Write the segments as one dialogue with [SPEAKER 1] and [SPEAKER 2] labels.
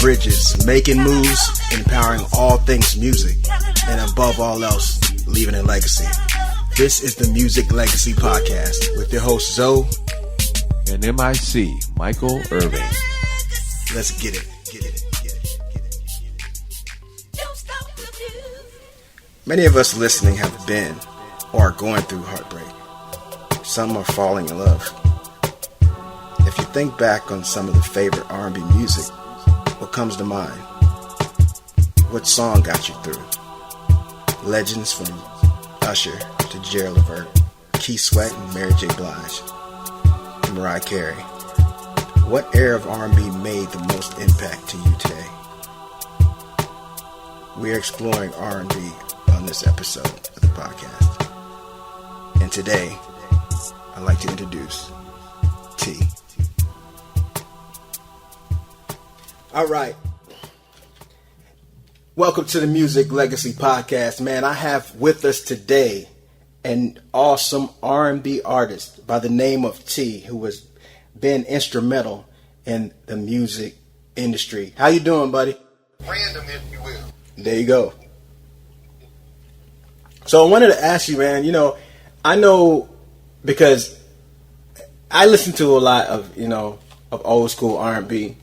[SPEAKER 1] bridges, making moves, empowering all things music, and above all else, leaving a legacy. This is the Music Legacy Podcast with your host Zoe
[SPEAKER 2] and MIC Michael Irving.
[SPEAKER 1] Let's get it. Many of us listening have been or are going through heartbreak. Some are falling in love. If you think back on some of the favorite R&B music, what comes to mind? What song got you through? Legends from Usher to Gerald Levert, Keith Sweat and Mary J. Blige, and Mariah Carey. What era of R&B made the most impact to you today? We're exploring R&B on this episode of the podcast. And today, I'd like to introduce T. All right. Welcome to the Music Legacy Podcast. Man, I have with us today an awesome R&B artist by the name of T, who has been instrumental in the music industry. How you doing, buddy?
[SPEAKER 3] Random, if you will.
[SPEAKER 1] There you go. So I wanted to ask you, man, I know because I listen to a lot of, of old school R&B,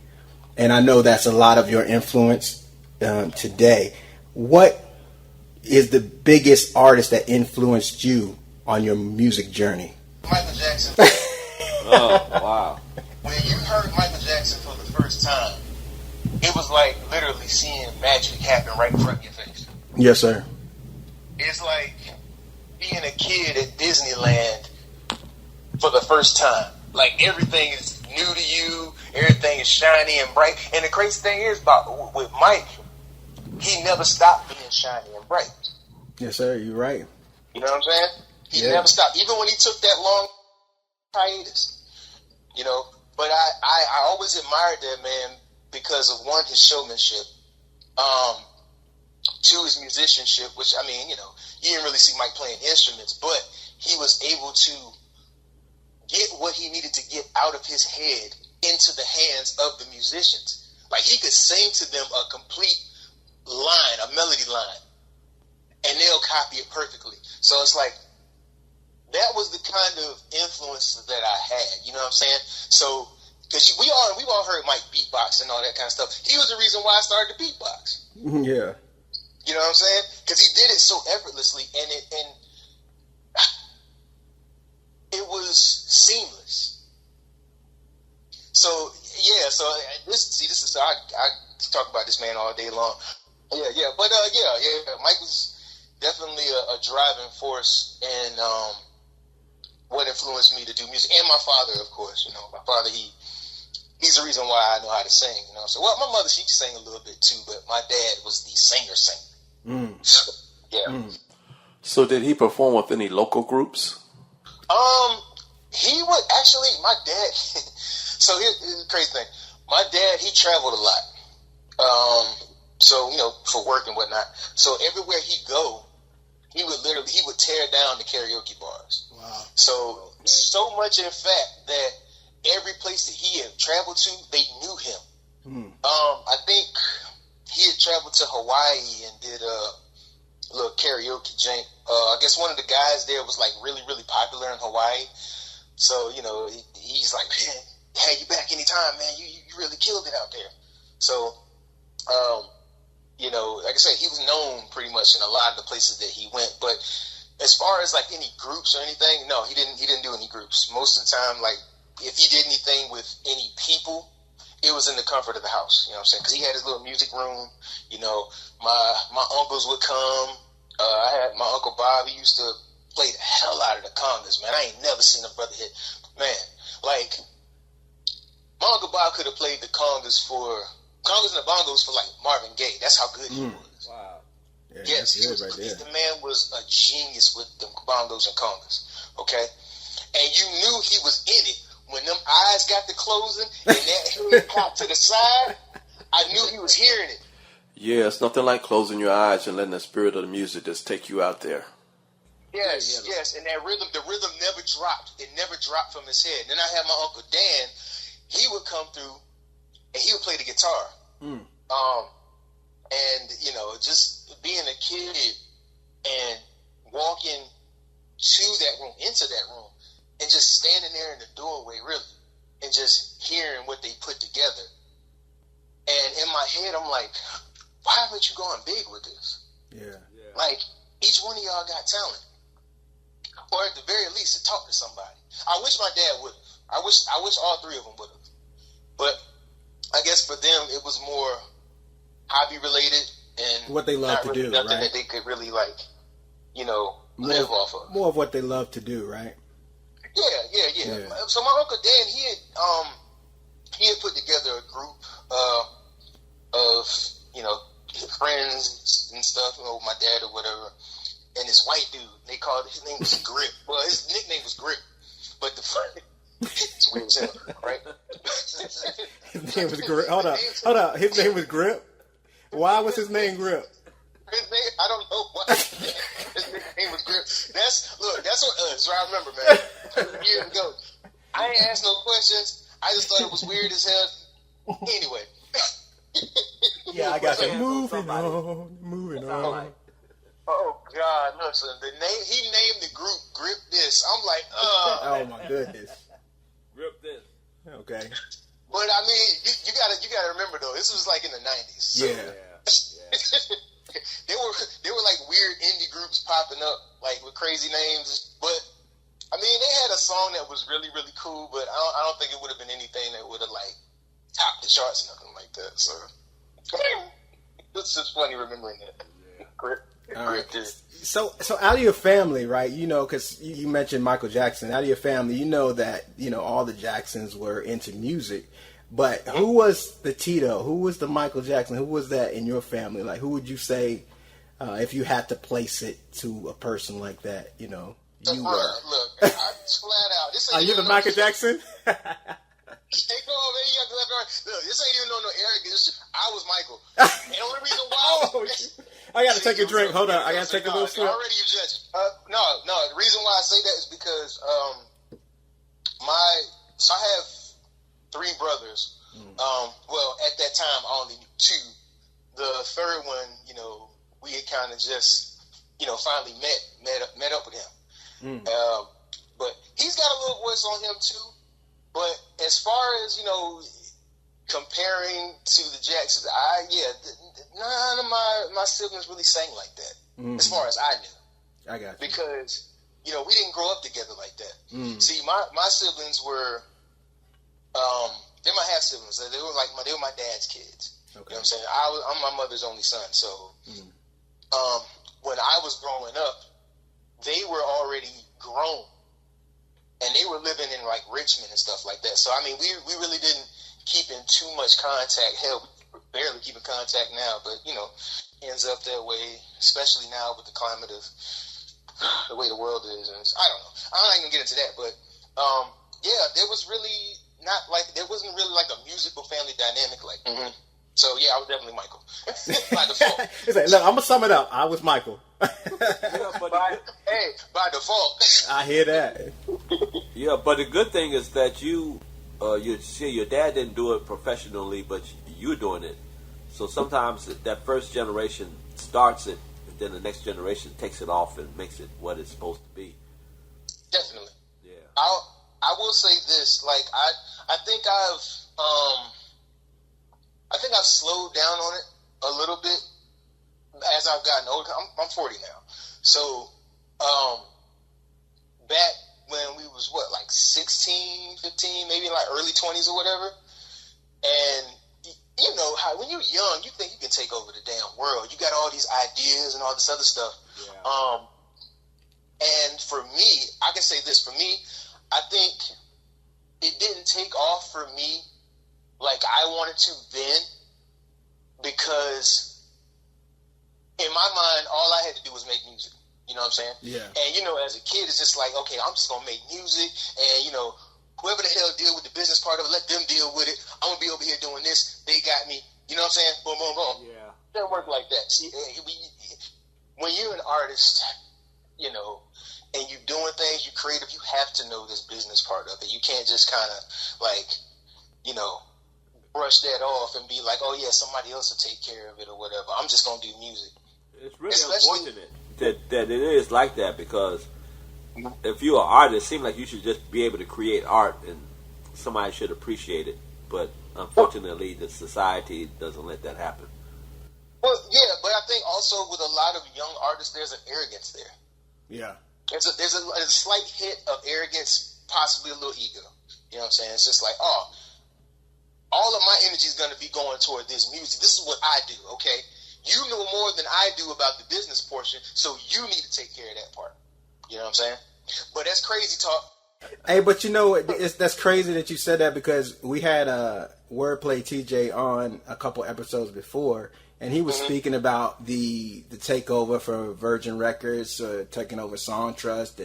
[SPEAKER 1] and I know that's a lot of your influence today. What is the biggest artist that influenced you on your music journey?
[SPEAKER 3] Michael Jackson.
[SPEAKER 2] Oh, wow.
[SPEAKER 3] When you heard Michael Jackson for the first time, it was like literally seeing magic happen right in front of your face.
[SPEAKER 1] Yes, sir.
[SPEAKER 3] It's like being a kid at Disneyland for the first time. Like everything is new to you, everything is shiny and bright. And the crazy thing is about with Mike, he never stopped being shiny and bright.
[SPEAKER 1] Yes, sir. You're right.
[SPEAKER 3] You know what I'm saying? He never stopped, even when he took that long hiatus. But I always admired that man because of one, his showmanship. Two, his musicianship, which, you didn't really see Mike playing instruments, but he was able to get what he needed to get out of his head into the hands of the musicians. Like, he could sing to them a complete line, a melody line, and they'll copy it perfectly. So it's like, that was the kind of influence that I had, you know what I'm saying? So, because we've all heard Mike beatbox and all that kind of stuff. He was the reason why I started to beatbox.
[SPEAKER 1] Yeah.
[SPEAKER 3] You know what I'm saying? Because he did it so effortlessly, and it was seamless. So yeah, I talk about this man all day long. Yeah. But Mike was definitely a driving force in what influenced me to do music, and my father, of course. My father, he's the reason why I know how to sing. So my mother, she sang a little bit too, but my dad was the singer. So, yeah.
[SPEAKER 2] So did he perform with any local groups?
[SPEAKER 3] He would actually. My dad. So here's the crazy thing. My dad, he traveled a lot. So for work and whatnot. So everywhere he'd go, he would tear down the karaoke bars.
[SPEAKER 1] Wow.
[SPEAKER 3] So much in fact that every place that he had traveled to, they knew him. I think he had traveled to Hawaii and did a little karaoke jank. I guess one of the guys there was like really, really popular in Hawaii. So, he's like, man, hey, you back anytime, man. You really killed it out there. So, like I said, he was known pretty much in a lot of the places that he went. But as far as like any groups or anything, no, he didn't do any groups. Most of the time, like if he did anything with any people, it was in the comfort of the house, you know what I'm saying? Because he had his little music room, my uncles would come. I had my Uncle Bob, he used to play the hell out of the congas, man. I ain't never seen a brother hit. Man, like, my Uncle Bob could have played the congas and the bongos for, like, Marvin Gaye. That's how good he was.
[SPEAKER 1] Wow. Yeah,
[SPEAKER 3] yes, the man was a genius with the bongos and congas, okay? And you knew he was in it when them eyes got to closing and that head popped to the side. I knew he was hearing it.
[SPEAKER 2] Yeah, it's nothing like closing your eyes and letting the spirit of the music just take you out there.
[SPEAKER 3] Yes, and that rhythm, the rhythm never dropped. It never dropped from his head. Then I had my Uncle Dan. He would come through, and he would play the guitar. And, you know, just being a kid and walking to that room, into that room, and just standing there in the doorway, really, and just hearing what they put together. And in my head, I'm like, why haven't you gone big with this?
[SPEAKER 1] Yeah.
[SPEAKER 3] Like, each one of y'all got talent. Or at the very least, to talk to somebody. I wish my dad would have. I wish all three of them would have. But I guess for them, it was more hobby related and
[SPEAKER 1] what they love to do,
[SPEAKER 3] nothing
[SPEAKER 1] right?
[SPEAKER 3] that they could really, like, you know, live off of.
[SPEAKER 1] More of what they love to do, right?
[SPEAKER 3] Yeah. So my Uncle Dan, he had put together a group of, you know, friends and stuff, you know, my dad or whatever, and this white dude, his name was Grip. Well, his nickname was Grip, but it's weird as hell, right?
[SPEAKER 1] His name was Grip. Hold up. His name was Grip? Why was his name Grip?
[SPEAKER 3] His name, I don't know why. His nickname was Grip. That's what I remember, man. Years ago. I ain't asked no questions. I just thought it was weird as hell. Anyway.
[SPEAKER 1] Yeah, I got you. Moving on.
[SPEAKER 3] Oh God! Listen, he named the group "Grip This." I'm like,
[SPEAKER 1] oh my goodness.
[SPEAKER 2] Grip this.
[SPEAKER 1] Okay.
[SPEAKER 3] But I mean, you gotta remember though, this was like in the '90s. So
[SPEAKER 1] Yeah.
[SPEAKER 3] They were like weird indie groups popping up, like with crazy names. But I mean, they had a song that was really, really cool. But I don't think it would have been anything that would have like topped the charts or nothing like that. So it's just funny remembering that. Yeah. Grip.
[SPEAKER 1] All right. So out of your family, right? You know, because you mentioned Michael Jackson. Out of your family, you know that all the Jacksons were into music. But who was the Tito? Who was the Michael Jackson? Who was that in your family? Like, who would you say, if you had to place it to a person like that? You know, you were.
[SPEAKER 3] Look, I just flat out. This
[SPEAKER 1] Are you the Michael Jackson?
[SPEAKER 3] Hey, come on, man. You got the left right. Look, this ain't even no arrogance. I was Michael. And the only reason why
[SPEAKER 1] I got to take a drink. Hold on. I got to take a little sip.
[SPEAKER 3] Already you judging. No. The reason why I say that is because I have 3 brothers. Well, at that time, I only knew 2. The third one, we had kind of just, finally met up with him. But he's got a little voice on him too. But as far as, comparing to the Jacksons, none of my siblings really sang like that. As far as I knew.
[SPEAKER 1] I got you.
[SPEAKER 3] Because, we didn't grow up together like that. See, my siblings were, they're my half siblings. They were my dad's kids. Okay. You know what I'm saying? I'm my mother's only son. So, when I was growing up, they were already grown. And they were living in like Richmond and stuff like that. So I mean, we really didn't keep in too much contact. Hell, we barely keep in contact now. But ends up that way, especially now with the climate of the way the world is. And I don't know. I'm not even gonna get into that. But there was really there wasn't really like a musical family dynamic like. So yeah, I was definitely Michael by default.
[SPEAKER 1] He's like, look, I'm gonna sum it up. I was Michael.
[SPEAKER 3] By default.
[SPEAKER 1] I hear that.
[SPEAKER 2] Yeah, but the good thing is that you see, your dad didn't do it professionally, but you're doing it. So sometimes that first generation starts it, and then the next generation takes it off and makes it what it's supposed to be.
[SPEAKER 3] Definitely.
[SPEAKER 2] Yeah.
[SPEAKER 3] I will say this, like I think I've slowed down on it a little bit as I've gotten older. I'm 40 now. So, back when we was, 16, 15, maybe like early 20s or whatever. And you know how when you're young, you think you can take over the damn world. You got all these ideas and all this other stuff. Yeah. And for me, I can say this, for me, I think it didn't take off for me like I wanted to then, because in my mind, all I had to do was make music. You know what I'm saying?
[SPEAKER 1] Yeah.
[SPEAKER 3] And, as a kid, it's just like, okay, I'm just going to make music. And, whoever the hell deal with the business part of it, let them deal with it. I'm going to be over here doing this. They got me. You know what I'm saying? Boom, boom, boom.
[SPEAKER 2] Yeah.
[SPEAKER 3] It doesn't work like that. See, when you're an artist, and you're doing things, you're creative, you have to know this business part of it. You can't just kind of, brush that off and be like, oh yeah, somebody else will take care of it or whatever. I'm just gonna do music.
[SPEAKER 2] It's really unfortunate that it is like that, because if you're an artist, it seems like you should just be able to create art and somebody should appreciate it. But unfortunately, the society doesn't let that happen.
[SPEAKER 3] Well, yeah, but I think also with a lot of young artists, there's an arrogance there.
[SPEAKER 1] Yeah.
[SPEAKER 3] There's a slight hit of arrogance, possibly a little ego. You know what I'm saying? It's just like, oh, all of my energy is going to be going toward this music. This is what I do, okay? You know more than I do about the business portion, so you need to take care of that part. You know what I'm saying? But that's crazy talk.
[SPEAKER 1] Hey, but you know, that's crazy that you said that, because we had Wordplay TJ on a couple episodes before, and he was speaking about the takeover for Virgin Records, taking over Songtrust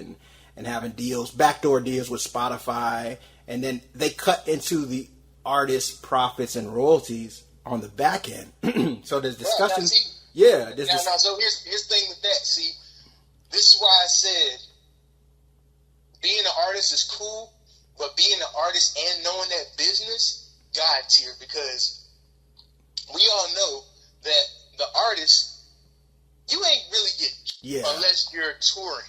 [SPEAKER 1] and having deals, backdoor deals with Spotify, and then they cut into the artist's profits and royalties on the back end. So there's discussion. So here's
[SPEAKER 3] the thing with that. See, this is why I said being an artist is cool, but being an artist and knowing that business, God tier, because we all know that the artist, you ain't really getting unless you're touring.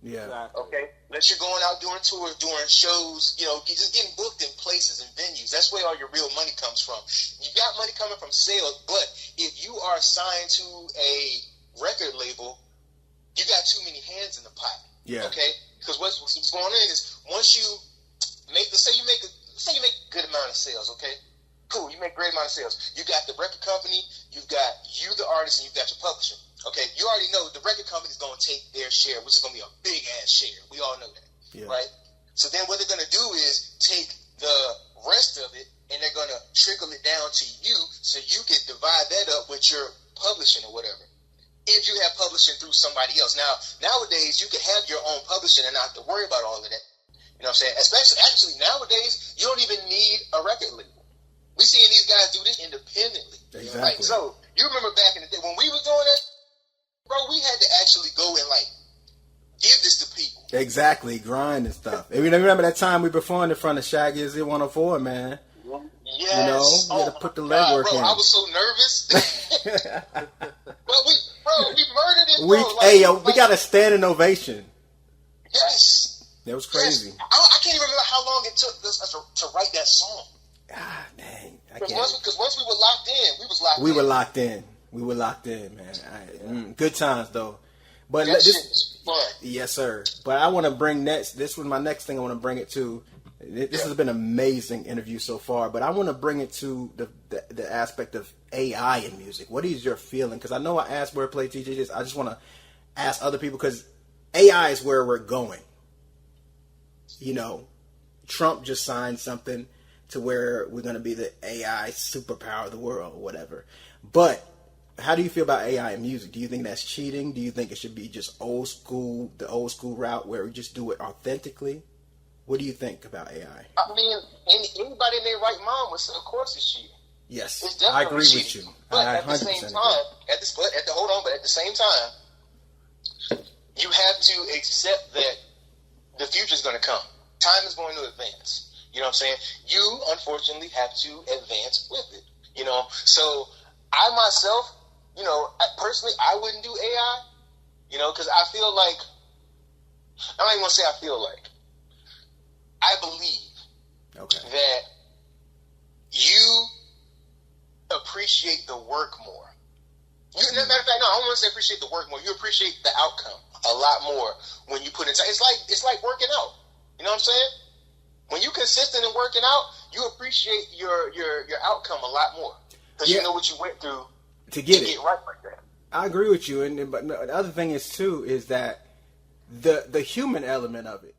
[SPEAKER 1] Yeah.
[SPEAKER 3] Okay. Unless you're going out doing tours, doing shows, you know, just getting booked in places and venues. That's where all your real money comes from. You got money coming from sales, but if you are signed to a record label, you got too many hands in the pot.
[SPEAKER 1] Yeah.
[SPEAKER 3] Okay. Because what's going on is once you make say you make a good amount of sales. Okay. Cool. You make a great amount of sales. You got the record company. You've got you, the artist, and you've got your publisher. Okay, you already know the record company's going to take their share, which is going to be a big-ass share. We all know that, right? So then what they're going to do is take the rest of it, and they're going to trickle it down to you so you can divide that up with your publishing or whatever, if you have publishing through somebody else. Now, nowadays, you can have your own publishing and not have to worry about all of that. You know what I'm saying? Actually, nowadays, you don't even need a record label. We're seeing these guys do this independently.
[SPEAKER 1] Exactly.
[SPEAKER 3] Like, so, you remember back in the day when we was doing that, bro, we had to actually go and, like, give this to people.
[SPEAKER 1] Exactly, grind and stuff. And remember that time we performed in front of Shaggy's at 104, man?
[SPEAKER 3] Yes.
[SPEAKER 1] You know, you had to put the legwork in.
[SPEAKER 3] I was so nervous. But we murdered it, bro.
[SPEAKER 1] We got a standing ovation.
[SPEAKER 3] Yes.
[SPEAKER 1] That was crazy.
[SPEAKER 3] Yes. I can't even remember how long it took us to write that song.
[SPEAKER 1] Ah, dang.
[SPEAKER 3] Because once we were locked in,
[SPEAKER 1] we were locked in. We were locked in, man. Good times, though. But
[SPEAKER 3] that shit was fun.
[SPEAKER 1] Yes, sir. But I want to bring next. This was my next thing I want to bring it to. This has been an amazing interview so far, but I want to bring it to the aspect of AI in music. What is your feeling? Because I know I asked Wordplay TJ this. I just want to ask other people, because AI is where we're going. You know, Trump just signed something to where we're going to be the AI superpower of the world or whatever. But how do you feel about AI in music? Do you think that's cheating? Do you think it should be just the old school route where we just do it authentically? What do you think about AI?
[SPEAKER 3] I mean, anybody in their right mind would say, of course it's cheating.
[SPEAKER 1] Yes, I agree
[SPEAKER 3] cheating.
[SPEAKER 1] with you.
[SPEAKER 3] But at the same time, at the same time, you have to accept that the future is going to come. Time is going to advance. You know what I'm saying? You, unfortunately, have to advance with it. You know, so I myself, you know, personally, I wouldn't do AI, you know, because I feel like, I don't even want to say I feel like, I believe that you appreciate the work more. Matter of fact, no, I don't want to say appreciate the work more. You appreciate the outcome a lot more when you put it. It's like working out. You know what I'm saying? When you're consistent in working out, you appreciate your outcome a lot more because you know what you went through to get right like that.
[SPEAKER 1] I agree with you, but the other thing is too is that the human element of it.